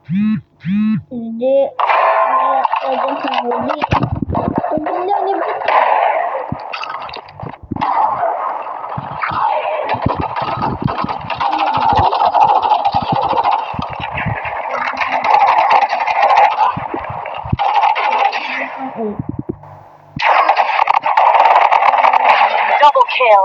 Hindi. Pwede sa huli. Pagkila ni Double kill.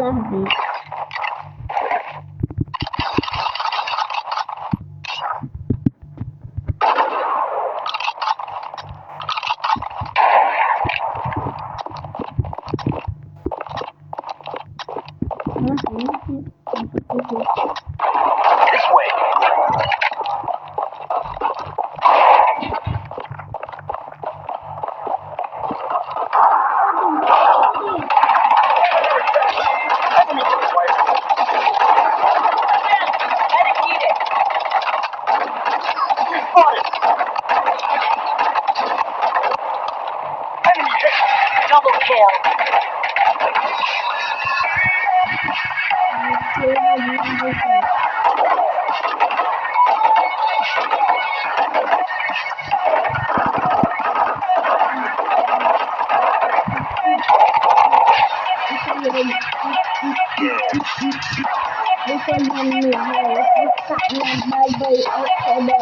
sabi. This way. Double kill. Bukan hanya hal, bukan bagai ada